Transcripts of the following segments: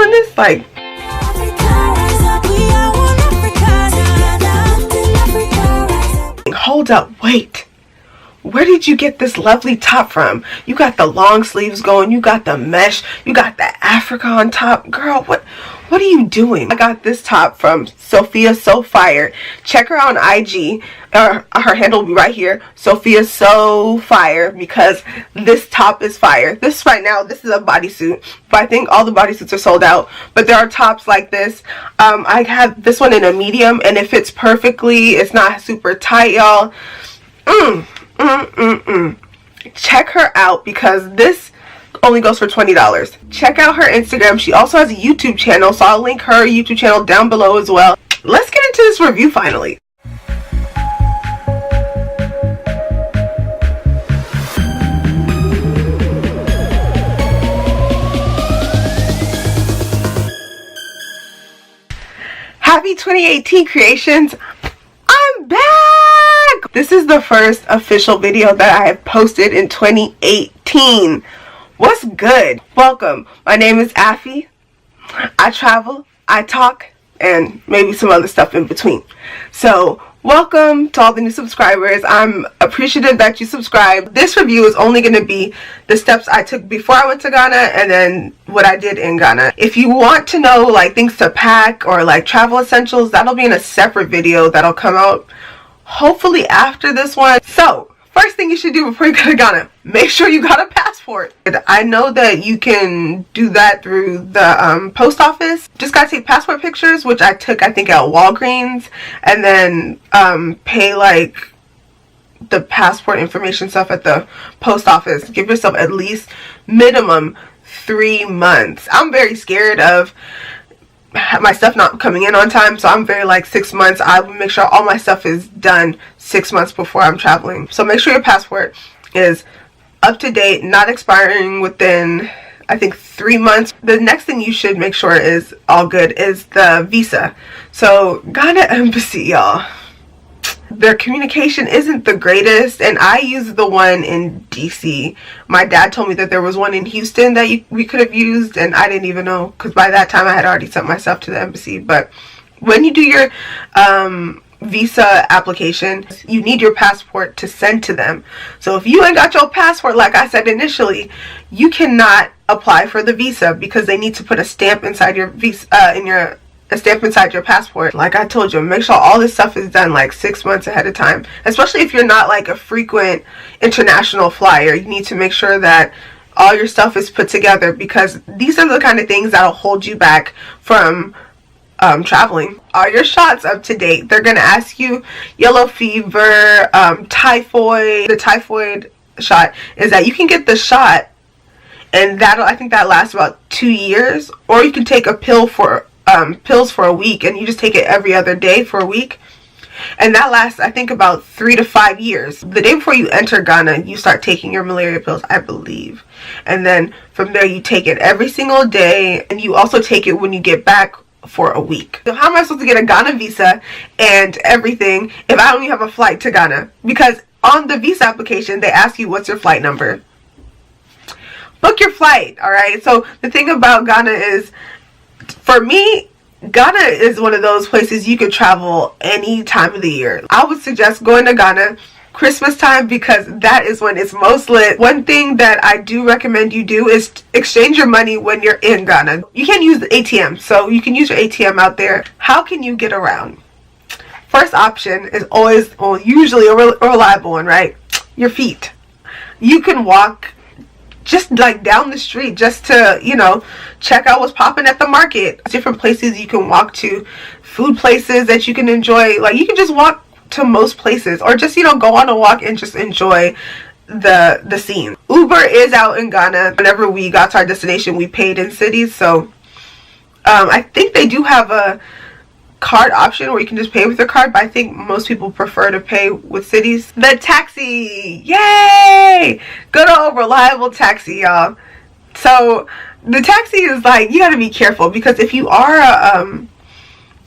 feeling this? Like, hold up, wait. Where did you get this lovely top from? You got the long sleeves going, you got the mesh, you got the Africa on top. Girl, what are you doing? I got this top from Sophia So Fire. Check her out on IG. Her handle will be right here. Sophia So Fire, because this top is fire. This right now, this is a bodysuit, but I think all the bodysuits are sold out. But there are tops like this. I have this one in a medium, and it fits perfectly. It's not super tight, y'all. Check her out, because this only goes for $20. Check out her Instagram. She also has a YouTube channel, so I'll link her YouTube channel down below as well. Let's get into this review finally. Happy 2018 creations. I'm back. This is the first official video that I have posted in 2018. What's good? Welcome. My name is Afi. I travel, I talk, and maybe some other stuff in between. So welcome to all the new subscribers. I'm appreciative that you subscribed. This review is only going to be the steps I took before I went to Ghana and then what I did in Ghana. If you want to know like things to pack or like travel essentials, that'll be in a separate video that'll come out hopefully after this one. So first thing you should do before you go to Ghana, make sure you got a passport. I know that you can do that through the post office. Just gotta take passport pictures, which I took I think at Walgreens, and then pay like the passport information stuff at the post office. Give yourself at least minimum 3 months. I'm very scared of my stuff not coming in on time, so I'm very like 6 months. I will make sure all my stuff is done 6 months before I'm traveling. So make sure your passport is up to date, not expiring within I think 3 months. The next thing you should make sure is all good is the visa. So Ghana Embassy, y'all, their communication isn't the greatest, and I used the one in DC. My dad told me that there was one in Houston that we could have used, and I didn't even know, because by that time I had already sent myself to the embassy. But when you do your visa application, you need your passport to send to them. So if you ain't got your passport, like I said initially, you cannot apply for the visa, because they need to put a stamp inside your visa a stamp inside your passport. Like I told you, make sure all this stuff is done like 6 months ahead of time, especially if you're not like a frequent international flyer. You need to make sure that all your stuff is put together, because these are the kind of things that'll hold you back from traveling. Are your shots up to date? They're gonna ask you yellow fever, typhoid. The typhoid shot is that you can get the shot, and I think that lasts about 2 years, or you can take a pills for a week, and you just take it every other day for a week, and that lasts I think about 3 to 5 years. The day before you enter Ghana, you start taking your malaria pills, I believe, and then from there you take it every single day, and you also take it when you get back for a week. So how am I supposed to get a Ghana visa and everything if I don't even have a flight to Ghana? Because on the visa application they ask you what's your flight number. Book your flight. All right, so the thing about Ghana is, for me, Ghana is one of those places you could travel any time of the year. I would suggest going to Ghana Christmas time, because that is when it's most lit. One thing that I do recommend you do is exchange your money when you're in Ghana. You can't use the ATM, so you can use your ATM out there. How can you get around? First option is always, well, usually a reliable one, right? Your feet. You can walk just like down the street just to, you know, check out what's popping at the market. Different places you can walk to, food places that you can enjoy. Like, you can just walk to most places, or just, you know, go on a walk and just enjoy the scene. Uber is out in Ghana. Whenever we got to our destination, we paid in cities, so I think they do have a card option where you can just pay with your card, but I think most people prefer to pay with cities. The taxi, yay! Good old reliable taxi, y'all. So the taxi is like, you gotta be careful, because if you are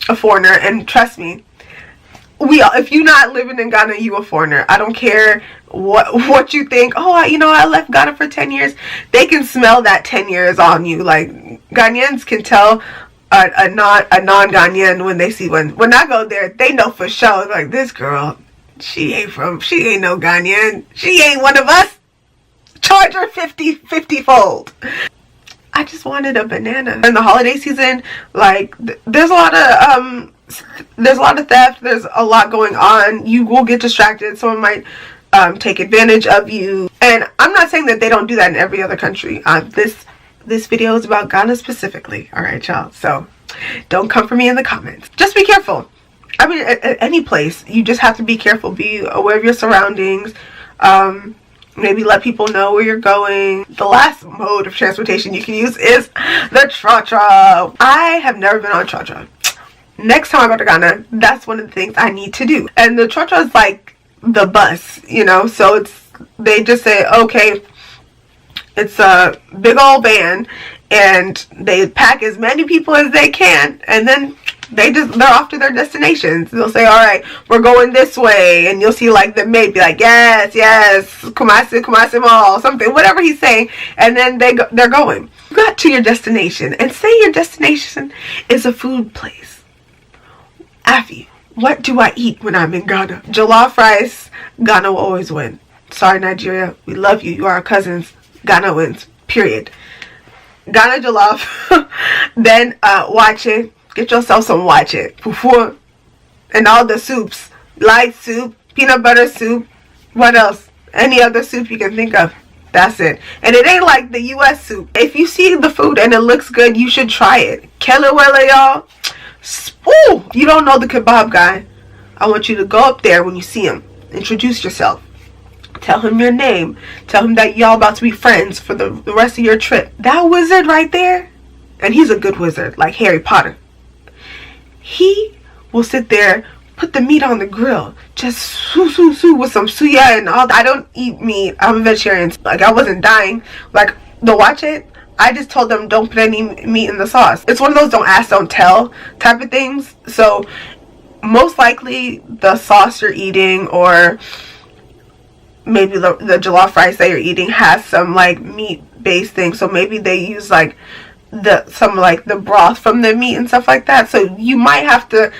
a foreigner, and trust me, if you're not living in Ghana, you a foreigner. I don't care what you think. Oh, I left Ghana for 10 years. They can smell that 10 years on you. Like, Ghanaians can tell a non-Ghanaian when they see when I go there, they know for sure. Like, this girl, she ain't no Ghanaian. She ain't one of us. Charge her 50 fold. I just wanted a banana. In the holiday season, like, there's a lot of theft. There's a lot going on. You will get distracted. Someone might take advantage of you. And I'm not saying that they don't do that in every other country. This video is about Ghana specifically. All right, y'all. So don't come for me in the comments. Just be careful. I mean, at any place, you just have to be careful. Be aware of your surroundings. Maybe let people know where you're going. The last mode of transportation you can use is the Tra-Tra. I have never been on Tra-Tra. Next time I go to Ghana, that's one of the things I need to do. And the Tra-Tra is like the bus, so they just say, okay, it's a big old van, and they pack as many people as they can, and then they're off to their destinations. They'll say, all right, we're going this way, and you'll see like the mate be like, yes, Kumasi Mall, something, whatever he's saying, and then they're going. You got to your destination, and say your destination is a food place. Afi, what do I eat when I'm in Ghana? Jollof rice. Ghana will always win. Sorry, Nigeria, we love you. You are our cousins. Ghana wins. Period. Ghana jollof. Then wache. Get yourself some wache, fufu, and all the soups. Light soup, peanut butter soup. What else? Any other soup you can think of. That's it. And it ain't like the U.S. soup. If you see the food and it looks good, you should try it. Kelewele, y'all. Ooh, you don't know the kebab guy. I want you to go up there when you see him. Introduce yourself. Tell him your name. Tell him that y'all about to be friends for the rest of your trip. That wizard right there, and he's a good wizard, like Harry Potter. He will sit there, put the meat on the grill, just with some suya and all. I don't eat meat. I'm a vegetarian. Like, I wasn't dying. Like, the watch it. I just told them don't put any meat in the sauce. It's one of those don't ask, don't tell type of things. So most likely the sauce you're eating, or maybe the jollof rice that you're eating, has some like meat based thing. So maybe they use like the broth from the meat and stuff like that. So you might have to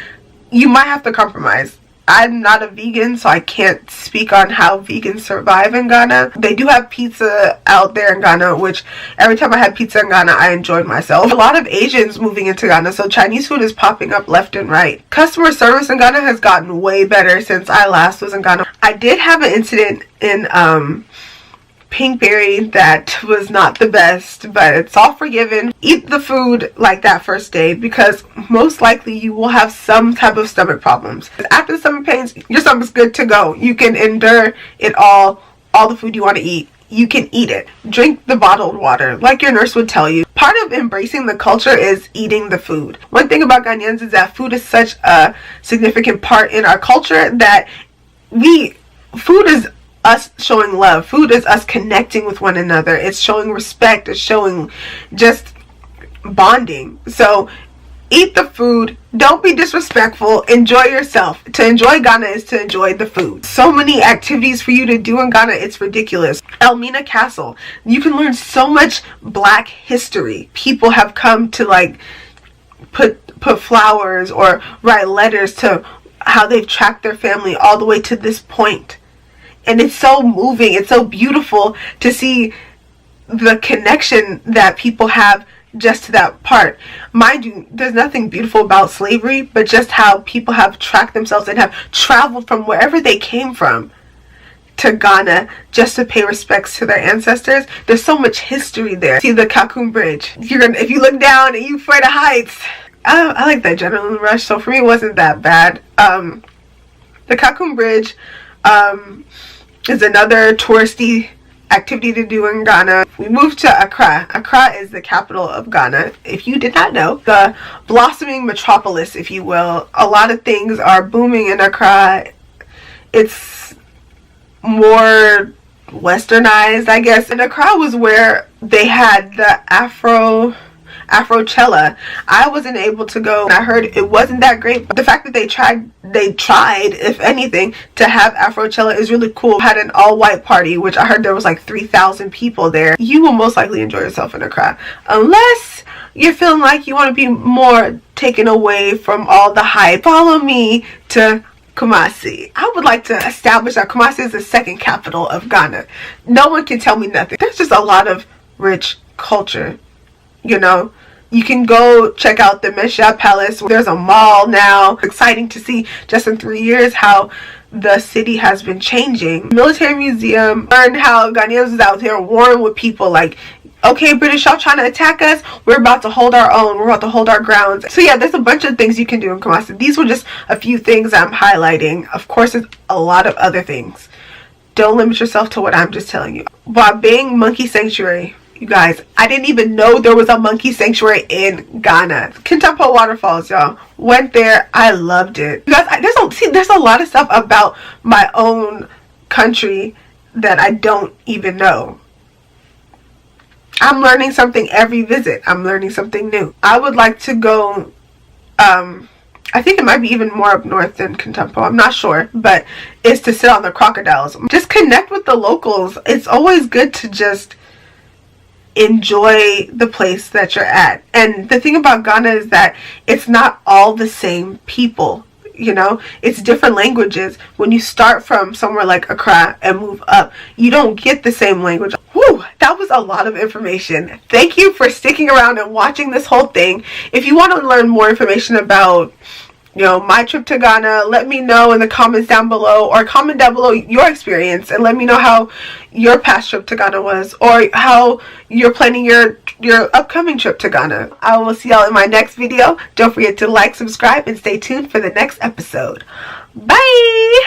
compromise. I'm not a vegan, so I can't speak on how vegans survive in Ghana. They do have pizza out there in Ghana, which every time I had pizza in Ghana, I enjoyed myself. A lot of Asians moving into Ghana, so Chinese food is popping up left and right. Customer service in Ghana has gotten way better since I last was in Ghana. I did have an incident in Pinkberry that was not the best, but it's all forgiven. Eat the food like that first day, because most likely you will have some type of stomach problems. After the stomach pains, your stomach's good to go. You can endure it all the food you want to eat. You can eat it. Drink the bottled water, like your nurse would tell you. Part of embracing the culture is eating the food. One thing about Ghanaians is that food is such a significant part in our culture that food is us showing love. Food is us connecting with one another. It's showing respect. It's showing just bonding. So eat the food. Don't be disrespectful. Enjoy yourself. To enjoy Ghana is to enjoy the food. So many activities for you to do in Ghana. It's ridiculous. Elmina Castle. You can learn so much Black history. People have come to like put flowers or write letters to how they've tracked their family all the way to this point. And it's so moving. It's so beautiful to see the connection that people have just to that part. Mind you, there's nothing beautiful about slavery, but just how people have tracked themselves and have traveled from wherever they came from to Ghana just to pay respects to their ancestors. There's so much history there. See the Kakun Bridge. If you look down and you fly the heights. I like that adrenaline rush, so for me it wasn't that bad. The Kakun Bridge is another touristy activity to do in Ghana. We moved to Accra. Accra is the capital of Ghana. If you did not know, the blossoming metropolis, if you will. A lot of things are booming in Accra. It's more westernized, I guess. And Accra was where they had the AfiCherise. I wasn't able to go. I heard it wasn't that great, but the fact that they tried, if anything, to have AfiCherise is really cool. Had an all-white party, which I heard there was like 3,000 people there. You will most likely enjoy yourself in Accra, unless you're feeling like you want to be more taken away from all the hype. Follow me to Kumasi. I would like to establish that Kumasi is the second capital of Ghana. No one can tell me nothing. There's just a lot of rich culture, you know. You can go check out the Mesha Palace. There's a mall now. Exciting to see just in 3 years how the city has been changing. Military museum. Learn how Ghanaians is out here warring with people like, okay, British, y'all trying to attack us? We're about to hold our own. We're about to hold our grounds. So yeah, there's a bunch of things you can do in Kumasi. These were just a few things I'm highlighting. Of course, there's a lot of other things. Don't limit yourself to what I'm just telling you. While being monkey sanctuary, you guys, I didn't even know there was a monkey sanctuary in Ghana. Kintampo Waterfalls, y'all. Went there. I loved it. You guys, there's a lot of stuff about my own country that I don't even know. I'm learning something every visit. I'm learning something new. I would like to go, I think it might be even more up north than Kintampo. I'm not sure, but it's to sit on the crocodiles. Just connect with the locals. It's always good to just enjoy the place that you're at. And the thing about Ghana is that it's not all the same people. You know, it's different languages. When you start from somewhere like Accra and move up, you don't get the same language. Whew, that was a lot of information. Thank you for sticking around and watching this whole thing. If you want to learn more information about, you know, my trip to Ghana, let me know in the comments down below, or comment down below your experience and let me know how your past trip to Ghana was, or how you're planning your upcoming trip to Ghana. I will see y'all in my next video. Don't forget to like, subscribe, and stay tuned for the next episode. Bye!